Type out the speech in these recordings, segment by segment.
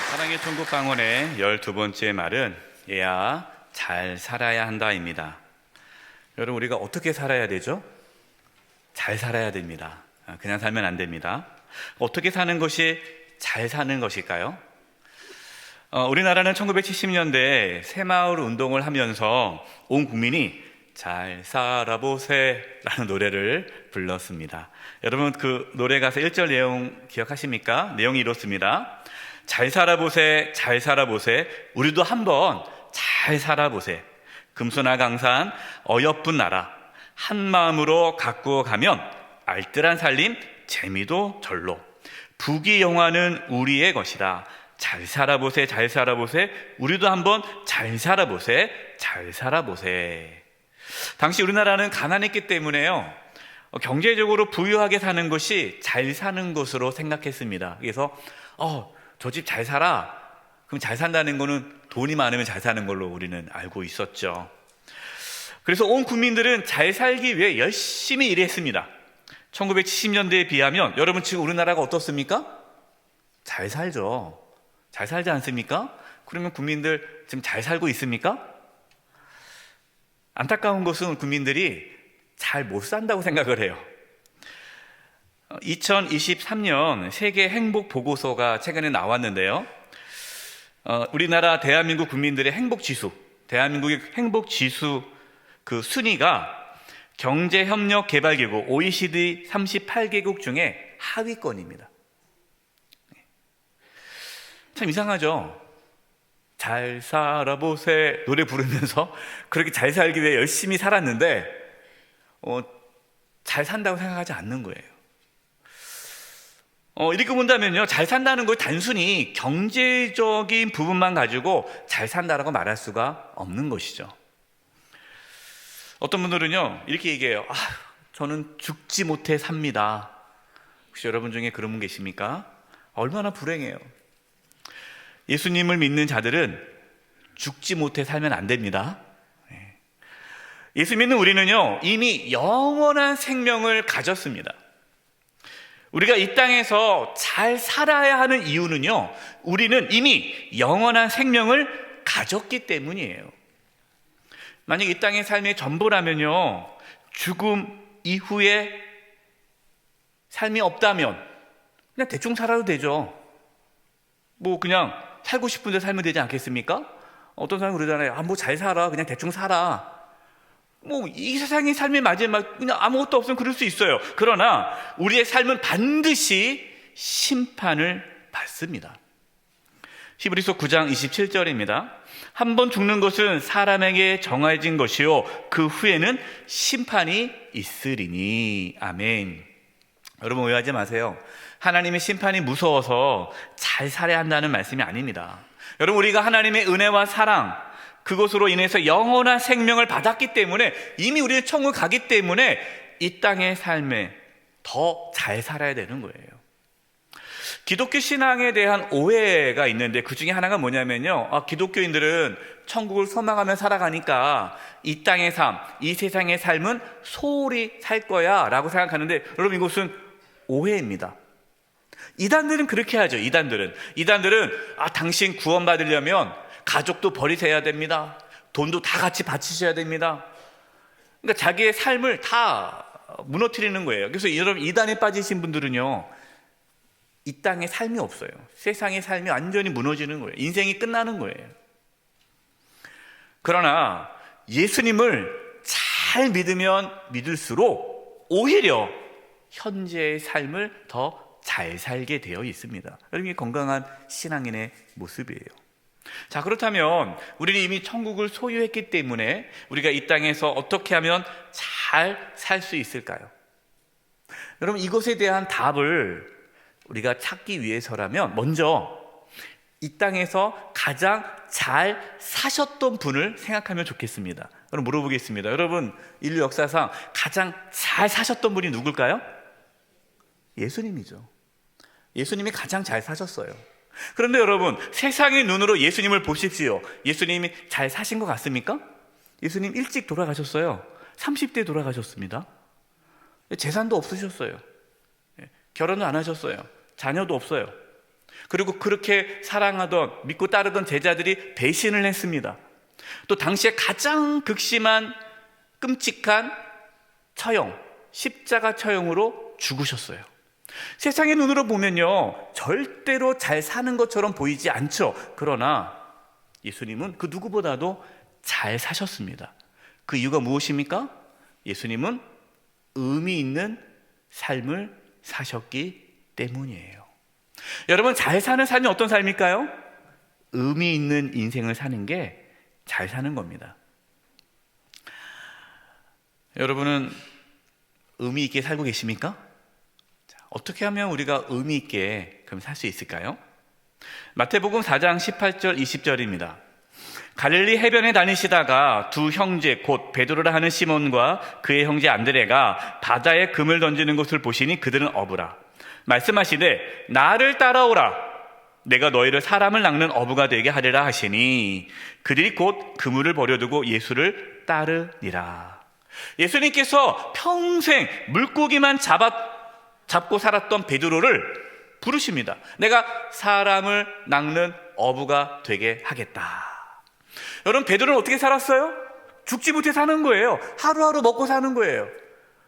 사랑의 천국 방언의 12번째 말은 얘야 잘 살아야 한다입니다. 여러분, 우리가 어떻게 살아야 되죠? 잘 살아야 됩니다. 그냥 살면 안 됩니다. 어떻게 사는 것이 잘 사는 것일까요? 우리나라는 1970년대에 새마을 운동을 하면서 온 국민이 잘 살아보세 라는 노래를 불렀습니다. 여러분, 그 노래 가사 1절 내용 기억하십니까? 내용이 이렇습니다. 잘 살아보세, 잘 살아보세, 우리도 한번 잘 살아보세. 금수나 강산 어여쁜 나라 한 마음으로 가꾸어 가면 알뜰한 살림 재미도 절로. 부귀영화는 우리의 것이다. 잘 살아보세, 잘 살아보세, 우리도 한번 잘 살아보세, 잘 살아보세. 당시 우리나라는 가난했기 때문에요, 경제적으로 부유하게 사는 것이 잘 사는 것으로 생각했습니다. 그래서 저 집 잘 살아, 그럼 잘 산다는 거는 돈이 많으면 잘 사는 걸로 우리는 알고 있었죠. 그래서 온 국민들은 잘 살기 위해 열심히 일했습니다. 1970년대에 비하면 여러분, 지금 우리나라가 어떻습니까? 잘 살죠. 잘 살지 않습니까? 그러면 국민들 지금 잘 살고 있습니까? 안타까운 것은 국민들이 잘 못 산다고 생각을 해요. 2023년 세계 행복 보고서가 최근에 나왔는데요, 우리나라 대한민국 국민들의 행복 지수, 대한민국의 행복 지수 그 순위가 경제협력개발기구 OECD 38개국 중에 하위권입니다. 참 이상하죠? 잘 살아보세 노래 부르면서 그렇게 잘 살기 위해 열심히 살았는데 잘 산다고 생각하지 않는 거예요. 이렇게 본다면요, 잘 산다는 걸 단순히 경제적인 부분만 가지고 잘 산다라고 말할 수가 없는 것이죠. 어떤 분들은요 이렇게 얘기해요. 저는 죽지 못해 삽니다. 혹시 여러분 중에 그런 분 계십니까? 얼마나 불행해요. 예수님을 믿는 자들은 죽지 못해 살면 안 됩니다. 예수 믿는 우리는요 이미 영원한 생명을 가졌습니다. 우리가 이 땅에서 잘 살아야 하는 이유는요, 우리는 이미 영원한 생명을 가졌기 때문이에요. 만약 이 땅의 삶의 전부라면요, 죽음 이후에 삶이 없다면 그냥 대충 살아도 되죠. 그냥 살고 싶은데 살면 되지 않겠습니까? 어떤 사람은 그러잖아요. 뭐 잘 살아, 그냥 대충 살아. 이 세상의 삶의 마지막 그냥 아무것도 없으면 그럴 수 있어요. 그러나 우리의 삶은 반드시 심판을 받습니다. 히브리서 9장 27절입니다. 한 번 죽는 것은 사람에게 정해진 것이요 그 후에는 심판이 있으리니. 아멘. 여러분, 오해하지 마세요. 하나님의 심판이 무서워서 잘 살아야 한다는 말씀이 아닙니다. 여러분, 우리가 하나님의 은혜와 사랑, 그것으로 인해서 영원한 생명을 받았기 때문에, 이미 우리는 천국 가기 때문에 이 땅의 삶에 더 잘 살아야 되는 거예요. 기독교 신앙에 대한 오해가 있는데 그 중에 하나가 뭐냐면요, 기독교인들은 천국을 소망하며 살아가니까 이 땅의 삶, 이 세상의 삶은 소홀히 살 거야 라고 생각하는데, 여러분, 이것은 오해입니다. 이단들은 그렇게 하죠. 이단들은 당신 구원받으려면 가족도 버리셔야 됩니다. 돈도 다 같이 바치셔야 됩니다. 그러니까 자기의 삶을 다 무너뜨리는 거예요. 그래서 여러분, 이단에 빠지신 분들은요, 이 땅에 삶이 없어요. 세상의 삶이 완전히 무너지는 거예요. 인생이 끝나는 거예요. 그러나 예수님을 잘 믿으면 믿을수록 오히려 현재의 삶을 더 잘 살게 되어 있습니다. 여러분, 이게 건강한 신앙인의 모습이에요. 자, 그렇다면 우리는 이미 천국을 소유했기 때문에 우리가 이 땅에서 어떻게 하면 잘 살 수 있을까요? 여러분, 이것에 대한 답을 우리가 찾기 위해서라면 먼저 이 땅에서 가장 잘 사셨던 분을 생각하면 좋겠습니다. 그럼 물어보겠습니다. 여러분, 인류 역사상 가장 잘 사셨던 분이 누굴까요? 예수님이죠. 예수님이 가장 잘 사셨어요. 그런데 여러분, 세상의 눈으로 예수님을 보십시오. 예수님이 잘 사신 것 같습니까? 예수님 일찍 돌아가셨어요. 30대 돌아가셨습니다. 재산도 없으셨어요. 결혼을 안 하셨어요. 자녀도 없어요. 그리고 그렇게 사랑하던, 믿고 따르던 제자들이 배신을 했습니다. 또 당시에 가장 극심한 끔찍한 처형, 십자가 처형으로 죽으셨어요. 세상의 눈으로 보면요, 절대로 잘 사는 것처럼 보이지 않죠. 그러나 예수님은 그 누구보다도 잘 사셨습니다. 그 이유가 무엇입니까? 예수님은 의미 있는 삶을 사셨기 때문이에요. 여러분, 잘 사는 삶이 어떤 삶일까요? 의미 있는 인생을 사는 게 잘 사는 겁니다. 여러분은 의미 있게 살고 계십니까? 어떻게 하면 우리가 의미 있게 그럼 살 수 있을까요? 마태복음 4장 18절 20절입니다. 갈릴리 해변에 다니시다가 두 형제 곧 베드로라 하는 시몬과 그의 형제 안드레가 바다에 금을 던지는 것을 보시니 그들은 어부라. 말씀하시되 나를 따라오라. 내가 너희를 사람을 낚는 어부가 되게 하리라 하시니 그들이 곧 그물을 버려두고 예수를 따르니라. 예수님께서 평생 물고기만 잡고 살았던 베드로를 부르십니다. 내가 사람을 낚는 어부가 되게 하겠다. 여러분, 베드로는 어떻게 살았어요? 죽지 못해 사는 거예요. 하루하루 먹고 사는 거예요.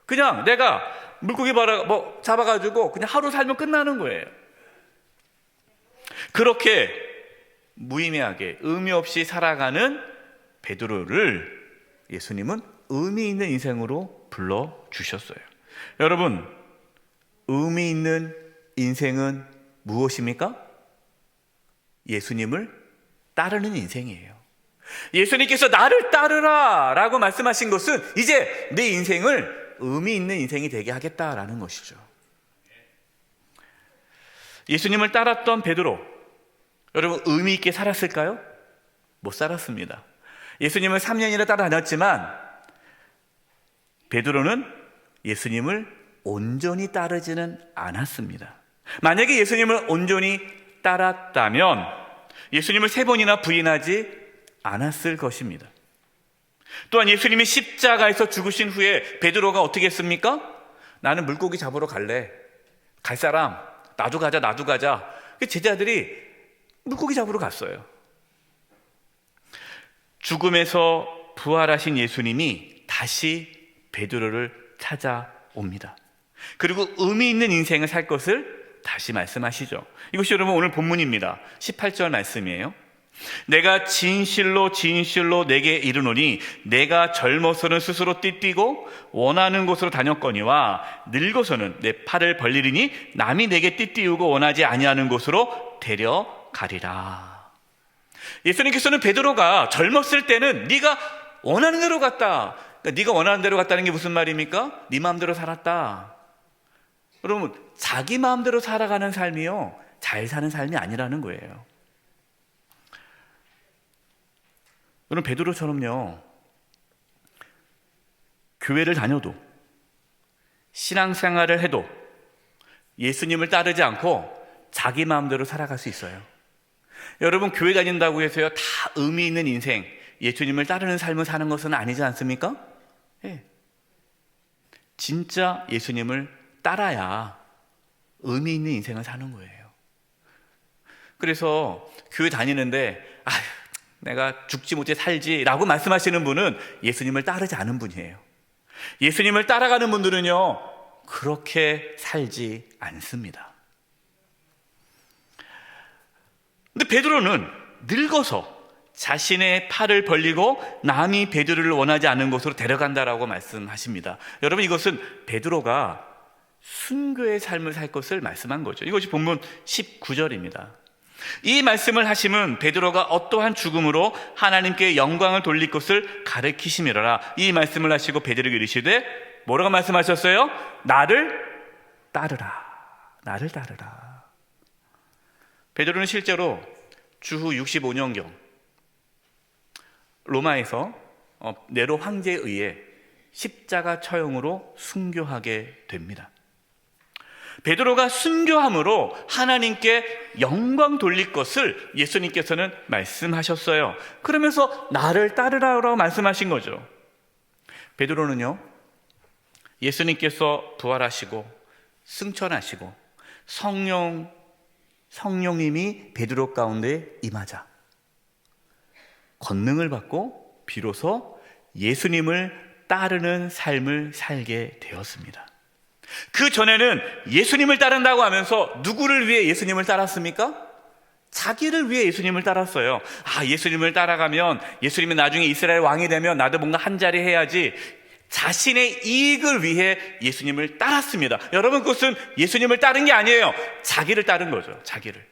그냥 내가 물고기 잡아가지고 그냥 하루 살면 끝나는 거예요. 그렇게 무의미하게 의미 없이 살아가는 베드로를 예수님은 의미 있는 인생으로 불러주셨어요. 여러분, 의미 있는 인생은 무엇입니까? 예수님을 따르는 인생이에요. 예수님께서 나를 따르라 라고 말씀하신 것은 이제 내 인생을 의미 있는 인생이 되게 하겠다라는 것이죠. 예수님을 따랐던 베드로, 여러분 의미 있게 살았을까요? 못 살았습니다. 예수님을 3년이나 따라다녔지만 베드로는 예수님을 온전히 따르지는 않았습니다. 만약에 예수님을 온전히 따랐다면 예수님을 3번이나 부인하지 않았을 것입니다. 또한 예수님이 십자가에서 죽으신 후에 베드로가 어떻게 했습니까? 나는 물고기 잡으러 갈래. 갈 사람 나도 가자. 제자들이 물고기 잡으러 갔어요. 죽음에서 부활하신 예수님이 다시 베드로를 찾아옵니다. 그리고 의미 있는 인생을 살 것을 다시 말씀하시죠. 이것이 여러분 오늘 본문입니다. 18절 말씀이에요. 내가 진실로 내게 이르노니 내가 젊어서는 스스로 띠뛰고 원하는 곳으로 다녔거니와 늙어서는 내 팔을 벌리리니 남이 내게 띠띠우고 원하지 아니하는 곳으로 데려가리라. 예수님께서는 베드로가 젊었을 때는 네가 원하는 대로 갔다. 그러니까 네가 원하는 대로 갔다는 게 무슨 말입니까? 네 마음대로 살았다. 여러분, 자기 마음대로 살아가는 삶이요, 잘 사는 삶이 아니라는 거예요. 여러분, 베드로처럼요, 교회를 다녀도 신앙생활을 해도 예수님을 따르지 않고 자기 마음대로 살아갈 수 있어요. 여러분, 교회 다닌다고 해서요 다 의미 있는 인생, 예수님을 따르는 삶을 사는 것은 아니지 않습니까? 예. 진짜 예수님을 따라야 의미 있는 인생을 사는 거예요. 그래서 교회 다니는데 내가 죽지 못해 살지 라고 말씀하시는 분은 예수님을 따르지 않은 분이에요. 예수님을 따라가는 분들은요 그렇게 살지 않습니다. 근데 베드로는 늙어서 자신의 팔을 벌리고 남이 베드로를 원하지 않는 곳으로 데려간다라고 말씀하십니다. 여러분, 이것은 베드로가 순교의 삶을 살 것을 말씀한 거죠. 이것이 본문 19절입니다. 이 말씀을 하심은 베드로가 어떠한 죽음으로 하나님께 영광을 돌릴 것을 가르치심이라. 이 말씀을 하시고 베드로에게 이르시되 뭐라고 말씀하셨어요? 나를 따르라. 베드로는 실제로 주후 65년경 로마에서 네로 황제에 의해 십자가 처형으로 순교하게 됩니다. 베드로가 순교함으로 하나님께 영광 돌릴 것을 예수님께서는 말씀하셨어요. 그러면서 나를 따르라고 말씀하신 거죠. 베드로는요, 예수님께서 부활하시고 승천하시고 성령 성령님이 베드로 가운데 임하자 권능을 받고 비로소 예수님을 따르는 삶을 살게 되었습니다. 그 전에는 예수님을 따른다고 하면서 누구를 위해 예수님을 따랐습니까? 자기를 위해 예수님을 따랐어요. 예수님을 따라가면 예수님이 나중에 이스라엘 왕이 되면 나도 뭔가 한 자리 해야지. 자신의 이익을 위해 예수님을 따랐습니다. 여러분, 그것은 예수님을 따른 게 아니에요. 자기를 따른 거죠. 자기를.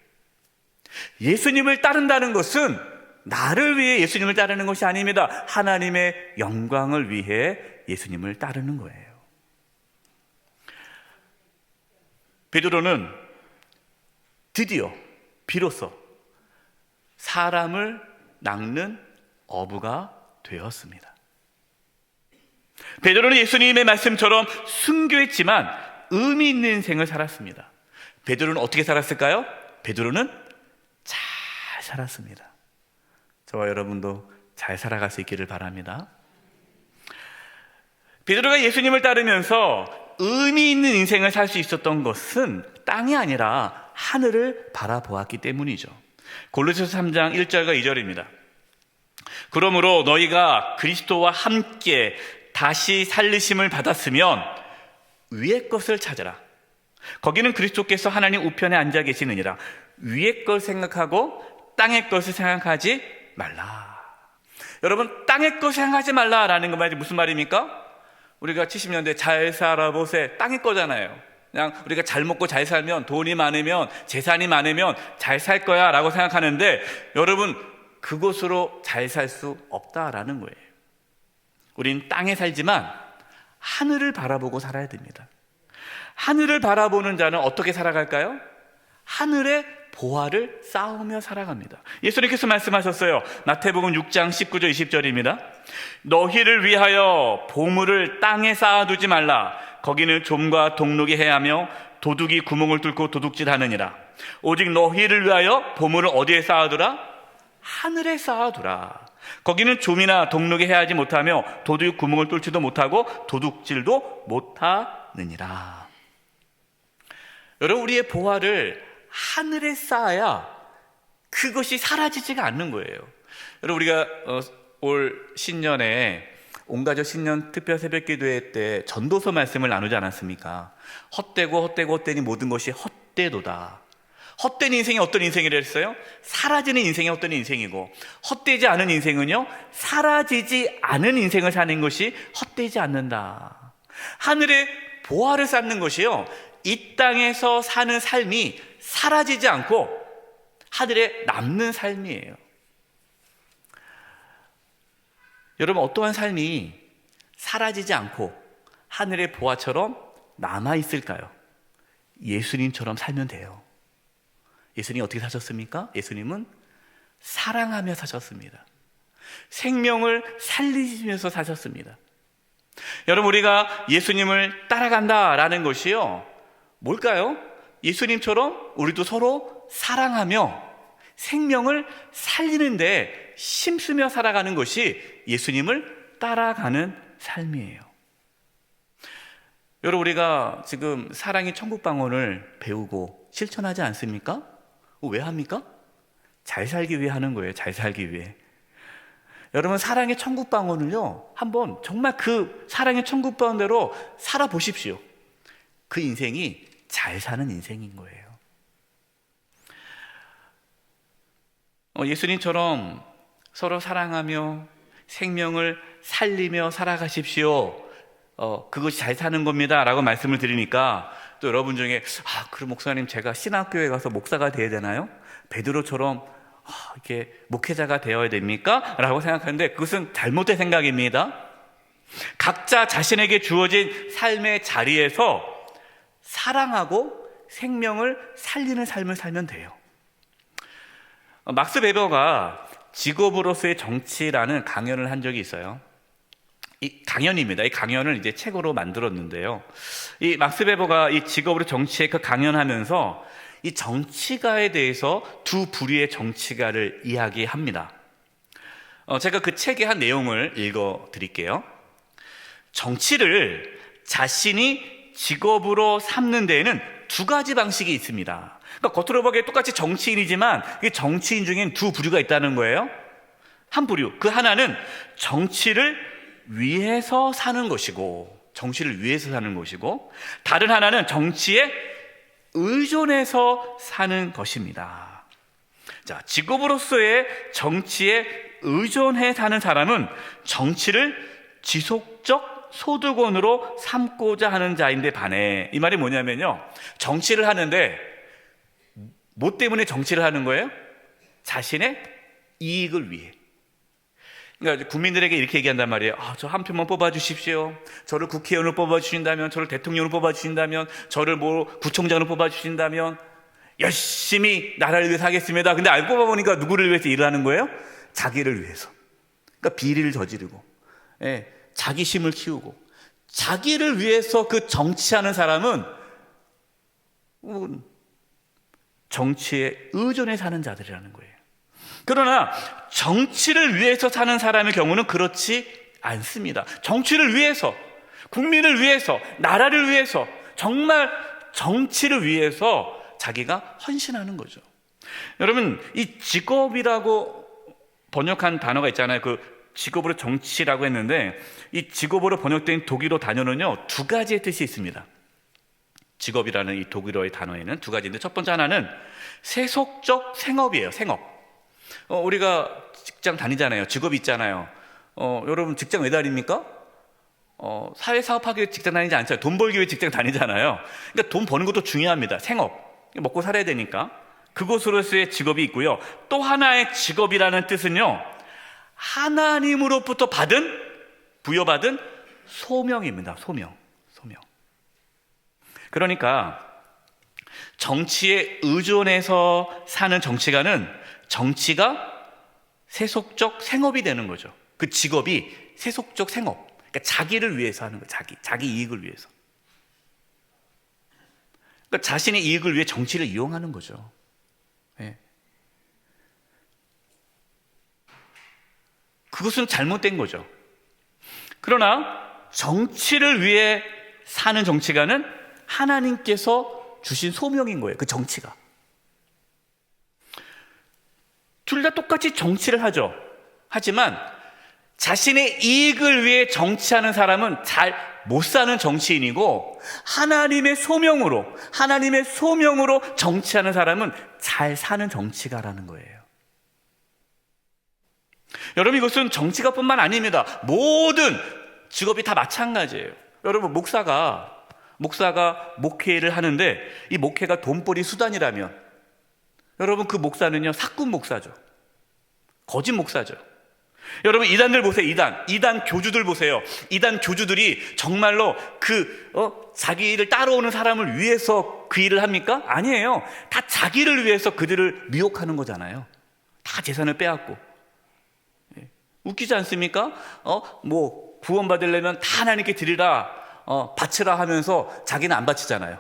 예수님을 따른다는 것은 나를 위해 예수님을 따르는 것이 아닙니다. 하나님의 영광을 위해 예수님을 따르는 거예요. 베드로는 드디어 비로소 사람을 낚는 어부가 되었습니다. 베드로는 예수님의 말씀처럼 순교했지만 의미 있는 인생을 살았습니다. 베드로는 어떻게 살았을까요? 베드로는 잘 살았습니다. 저와 여러분도 잘 살아갈 수 있기를 바랍니다. 베드로가 예수님을 따르면서 의미 있는 인생을 살 수 있었던 것은 땅이 아니라 하늘을 바라보았기 때문이죠. 골로새서 3장 1절과 2절입니다. 그러므로 너희가 그리스도와 함께 다시 살리심을 받았으면 위의 것을 찾으라. 거기는 그리스도께서 하나님 우편에 앉아 계시느니라. 위의 것 생각하고 땅의 것을 생각하지 말라. 여러분, 땅의 것 생각하지 말라라는 그 말이 무슨 말입니까? 우리가 70년대 잘 살아보세, 땅의 거잖아요. 그냥 우리가 잘 먹고 잘 살면, 돈이 많으면, 재산이 많으면 잘 살 거야 라고 생각하는데, 여러분, 그것으로 잘 살 수 없다라는 거예요. 우린 땅에 살지만 하늘을 바라보고 살아야 됩니다. 하늘을 바라보는 자는 어떻게 살아갈까요? 하늘의 보화를 쌓으며 살아갑니다. 예수님께서 말씀하셨어요. 마태복음 6장 19절 20절입니다. 너희를 위하여 보물을 땅에 쌓아두지 말라. 거기는 좀과 동록이 해하며 도둑이 구멍을 뚫고 도둑질하느니라. 오직 너희를 위하여 보물을 어디에 쌓아두라? 하늘에 쌓아두라. 거기는 좀이나 동록이 해하지 못하며 도둑이 구멍을 뚫지도 못하고 도둑질도 못하느니라. 여러분, 우리의 보화를 하늘에 쌓아야 그것이 사라지지가 않는 거예요. 여러분, 우리가 올 신년에 온가족 신년 특별 새벽기도회 때 전도서 말씀을 나누지 않았습니까? 헛되니 모든 것이 헛되도다. 헛된 인생이 어떤 인생이라 했어요? 사라지는 인생이 어떤 인생이고, 헛되지 않은 인생은요, 사라지지 않은 인생을 사는 것이 헛되지 않는다. 하늘에 보화를 쌓는 것이요, 이 땅에서 사는 삶이 사라지지 않고 하늘에 남는 삶이에요. 여러분, 어떠한 삶이 사라지지 않고 하늘의 보화처럼 남아있을까요? 예수님처럼 살면 돼요. 예수님이 어떻게 사셨습니까? 예수님은 사랑하며 사셨습니다. 생명을 살리시면서 사셨습니다. 여러분, 우리가 예수님을 따라간다라는 것이요, 뭘까요? 예수님처럼 우리도 서로 사랑하며 생명을 살리는데 힘쓰며 살아가는 것이 예수님을 따라가는 삶이에요. 여러분, 우리가 지금 사랑의 천국방언을 배우고 실천하지 않습니까? 왜 합니까? 잘 살기 위해 하는 거예요. 잘 살기 위해. 여러분, 사랑의 천국방언을요, 한번 정말 그 사랑의 천국방언대로 살아보십시오. 그 인생이 잘 사는 인생인 거예요. 예수님처럼 서로 사랑하며 생명을 살리며 살아가십시오. 그것이 잘 사는 겁니다 라고 말씀을 드리니까 또 여러분 중에, 그럼 목사님, 제가 신학교에 가서 목사가 되어야 되나요? 베드로처럼 이렇게 목회자가 되어야 됩니까? 라고 생각하는데 그것은 잘못된 생각입니다. 각자 자신에게 주어진 삶의 자리에서 사랑하고 생명을 살리는 삶을 살면 돼요. 막스 베버가 직업으로서의 정치라는 강연을 한 적이 있어요. 이 강연입니다. 이 강연을 이제 책으로 만들었는데요. 이 막스 베버가 이 직업으로 정치의 그 강연하면서 이 정치가에 대해서 두 부류의 정치가를 이야기합니다. 제가 그 책의 한 내용을 읽어 드릴게요. 정치를 자신이 직업으로 삼는 데에는 두 가지 방식이 있습니다. 그러니까 겉으로 보기에 똑같이 정치인이지만 이 정치인 중엔 두 부류가 있다는 거예요. 한 부류, 그 하나는 정치를 위해서 사는 것이고, 정치를 위해서 사는 것이고, 다른 하나는 정치에 의존해서 사는 것입니다. 자, 직업으로서의 정치에 의존해 사는 사람은 정치를 지속적 소득원으로 삼고자 하는 자인데 반해. 이 말이 뭐냐면요, 정치를 하는데 뭐 때문에 정치를 하는 거예요? 자신의 이익을 위해. 그러니까 국민들에게 이렇게 얘기한단 말이에요. 저 한 표만 뽑아주십시오. 저를 국회의원으로 뽑아주신다면, 저를 대통령으로 뽑아주신다면, 저를 구청장으로 뽑아주신다면 열심히 나라를 위해서 하겠습니다. 근데 알고 보니까 누구를 위해서 일을 하는 거예요? 자기를 위해서. 그러니까 비리를 저지르고, 자기심을 키우고, 자기를 위해서 그 정치하는 사람은 정치에 의존해 사는 자들이라는 거예요. 그러나 정치를 위해서 사는 사람의 경우는 그렇지 않습니다. 정치를 위해서, 국민을 위해서, 나라를 위해서, 정말 정치를 위해서 자기가 헌신하는 거죠. 여러분, 이 직업이라고 번역한 단어가 있잖아요. 그 직업으로 정치라고 했는데, 이 직업으로 번역된 독일어 단어는요, 두 가지의 뜻이 있습니다. 직업이라는 이 독일어의 단어에는 두 가지인데, 첫 번째 하나는 세속적 생업이에요. 생업. 우리가 직장 다니잖아요. 직업이 있잖아요. 여러분 직장 왜 다닙니까? 사회사업하기 위해 직장 다니지 않잖아요. 돈 벌기 위해 직장 다니잖아요. 그러니까 돈 버는 것도 중요합니다. 생업. 먹고 살아야 되니까. 그것으로서의 직업이 있고요. 또 하나의 직업이라는 뜻은요, 하나님으로부터 부여받은 소명입니다. 소명. 그러니까 정치에 의존해서 사는 정치가는 정치가 세속적 생업이 되는 거죠. 그 직업이 세속적 생업. 그러니까 자기를 위해서 하는 거예요. 자기 이익을 위해서. 그러니까 자신의 이익을 위해 정치를 이용하는 거죠. 그것은 잘못된 거죠. 그러나 정치를 위해 사는 정치가는 하나님께서 주신 소명인 거예요. 그 정치가. 둘 다 똑같이 정치를 하죠. 하지만 자신의 이익을 위해 정치하는 사람은 잘 못 사는 정치인이고, 하나님의 소명으로 정치하는 사람은 잘 사는 정치가라는 거예요. 여러분, 이것은 정치가뿐만 아닙니다. 모든 직업이 다 마찬가지예요. 여러분, 목사가 목회를 하는데 이 목회가 돈벌이 수단이라면, 여러분, 그 목사는요, 사꾼 목사죠. 거짓 목사죠. 여러분, 이단들 보세요. 이단 교주들 보세요. 이단 교주들이 정말로 자기를 따라오는 사람을 위해서 그 일을 합니까? 아니에요. 다 자기를 위해서 그들을 미혹하는 거잖아요. 다 재산을 빼앗고. 웃기지 않습니까? 구원 받으려면 다 하나님께 드리라, 바치라 하면서 자기는 안 바치잖아요.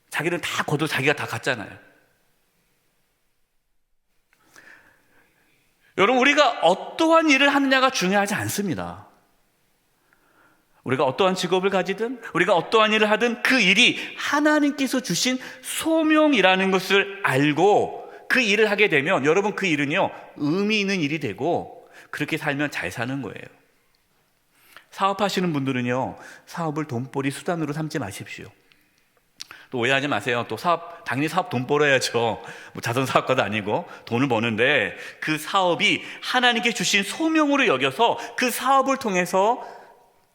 자기는 다 거둬 자기가 다 갖잖아요. 여러분, 우리가 어떠한 일을 하느냐가 중요하지 않습니다. 우리가 어떠한 직업을 가지든, 우리가 어떠한 일을 하든 그 일이 하나님께서 주신 소명이라는 것을 알고 그 일을 하게 되면, 여러분, 그 일은요, 의미 있는 일이 되고, 그렇게 살면 잘 사는 거예요. 사업하시는 분들은요, 사업을 돈벌이 수단으로 삼지 마십시오. 또 오해하지 마세요. 또 당연히 사업 돈 벌어야죠. 자선 사업가도 아니고 돈을 버는데, 그 사업이 하나님께 주신 소명으로 여겨서 그 사업을 통해서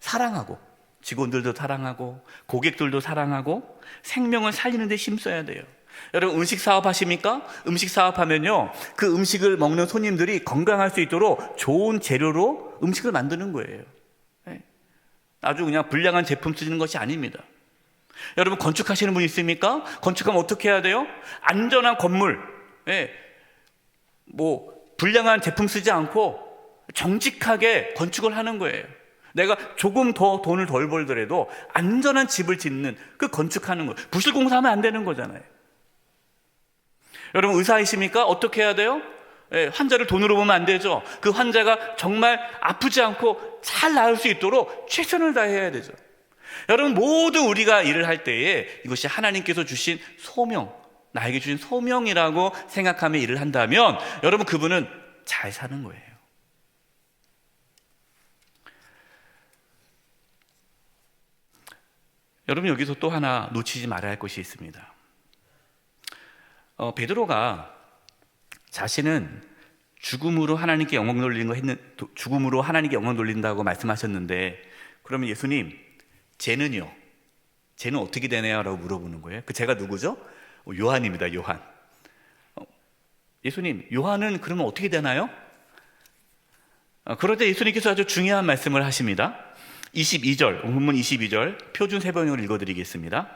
사랑하고, 직원들도 사랑하고, 고객들도 사랑하고, 생명을 살리는 데 힘써야 돼요. 여러분, 음식 사업 하십니까? 음식 사업하면요, 그 음식을 먹는 손님들이 건강할 수 있도록 좋은 재료로 음식을 만드는 거예요. 아주 그냥 불량한 제품 쓰는 것이 아닙니다. 여러분, 건축하시는 분 있습니까? 건축하면 어떻게 해야 돼요? 안전한 건물, 불량한 제품 쓰지 않고 정직하게 건축을 하는 거예요. 내가 조금 더 돈을 덜 벌더라도 안전한 집을 짓는, 그 건축하는 거. 부실공사하면 안 되는 거잖아요. 여러분, 의사이십니까? 어떻게 해야 돼요? 환자를 돈으로 보면 안 되죠. 그 환자가 정말 아프지 않고 잘 나을 수 있도록 최선을 다해야 되죠. 여러분, 모두 우리가 일을 할 때에 이것이 하나님께서 주신 소명, 나에게 주신 소명이라고 생각하며 일을 한다면 여러분 그분은 잘 사는 거예요. 여러분 여기서 또 하나 놓치지 말아야 할 것이 있습니다. 베드로가 자신은 죽음으로 하나님께 영광 돌린다고 말씀하셨는데, 그러면 예수님, 쟤는 어떻게 되나요? 라고 물어보는 거예요. 그 쟤가 누구죠? 요한입니다. 요한. 예수님, 요한은 그러면 어떻게 되나요? 그럴 때 예수님께서 아주 중요한 말씀을 하십니다. 22절, 본문 22절 표준 세번역을 읽어드리겠습니다.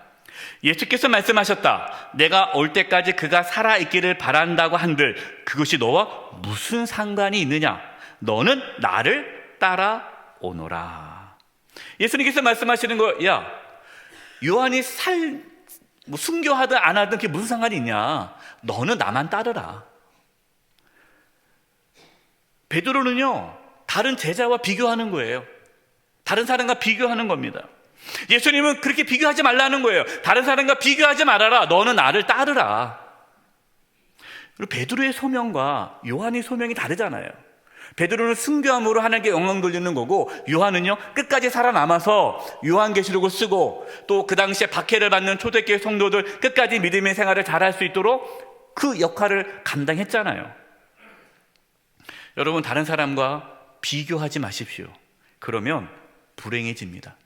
예수께서 말씀하셨다. 내가 올 때까지 그가 살아있기를 바란다고 한들 그것이 너와 무슨 상관이 있느냐? 너는 나를 따라오너라. 예수님께서 말씀하시는 거, 야, 요한이 순교하든 안 하든 그게 무슨 상관이 있냐? 너는 나만 따르라. 베드로는요, 다른 제자와 비교하는 거예요. 다른 사람과 비교하는 겁니다. 예수님은 그렇게 비교하지 말라는 거예요. 다른 사람과 비교하지 말아라. 너는 나를 따르라. 그리고 베드로의 소명과 요한의 소명이 다르잖아요. 베드로는 순교함으로 하나님께 영광 돌리는 거고, 요한은요 끝까지 살아남아서 요한계시록을 쓰고 또 그 당시에 박해를 받는 초대교회 성도들 끝까지 믿음의 생활을 잘할 수 있도록 그 역할을 감당했잖아요. 여러분, 다른 사람과 비교하지 마십시오. 그러면 불행해집니다.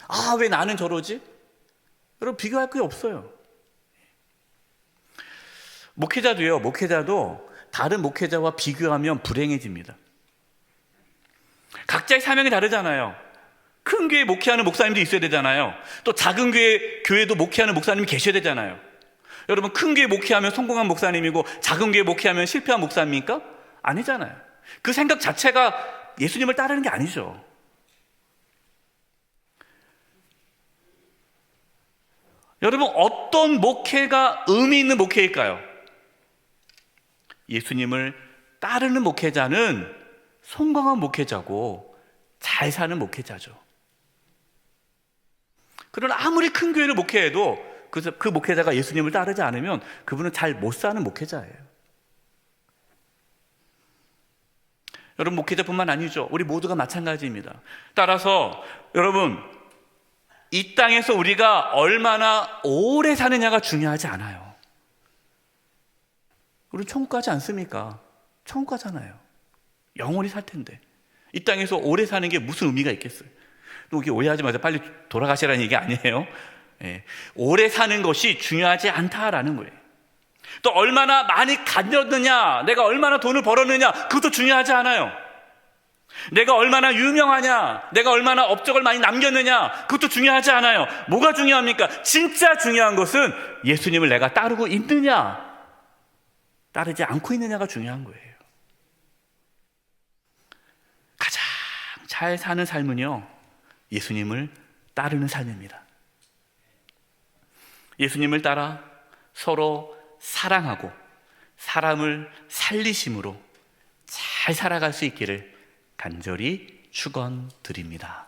아, 왜 나는 저러지? 여러분, 비교할 게 없어요. 목회자도 다른 목회자와 비교하면 불행해집니다. 각자의 사명이 다르잖아요. 큰 교회 목회하는 목사님도 있어야 되잖아요. 또 작은 교회도 목회하는 목사님이 계셔야 되잖아요. 여러분, 큰 교회 목회하면 성공한 목사님이고 작은 교회 목회하면 실패한 목사입니까? 아니잖아요. 그 생각 자체가 예수님을 따르는 게 아니죠. 여러분, 어떤 목회가 의미 있는 목회일까요? 예수님을 따르는 목회자는 성공한 목회자고 잘 사는 목회자죠. 그러나 아무리 큰 교회를 목회해도 그 목회자가 예수님을 따르지 않으면 그분은 잘 못 사는 목회자예요. 여러분, 목회자뿐만 아니죠. 우리 모두가 마찬가지입니다. 따라서 여러분, 이 땅에서 우리가 얼마나 오래 사느냐가 중요하지 않아요. 우리 천국 가지 않습니까? 천국 가잖아요. 영원히 살 텐데 이 땅에서 오래 사는 게 무슨 의미가 있겠어요? 또 이게 오해하지 마세요. 빨리 돌아가시라는 얘기 아니에요. 오래 사는 것이 중요하지 않다라는 거예요. 또 얼마나 많이 가졌느냐, 내가 얼마나 돈을 벌었느냐, 그것도 중요하지 않아요. 내가 얼마나 유명하냐, 내가 얼마나 업적을 많이 남겼느냐, 그것도 중요하지 않아요. 뭐가 중요합니까? 진짜 중요한 것은 예수님을 내가 따르고 있느냐, 따르지 않고 있느냐가 중요한 거예요. 가장 잘 사는 삶은요, 예수님을 따르는 삶입니다. 예수님을 따라 서로 사랑하고 사람을 살리심으로 잘 살아갈 수 있기를 간절히 축원드립니다.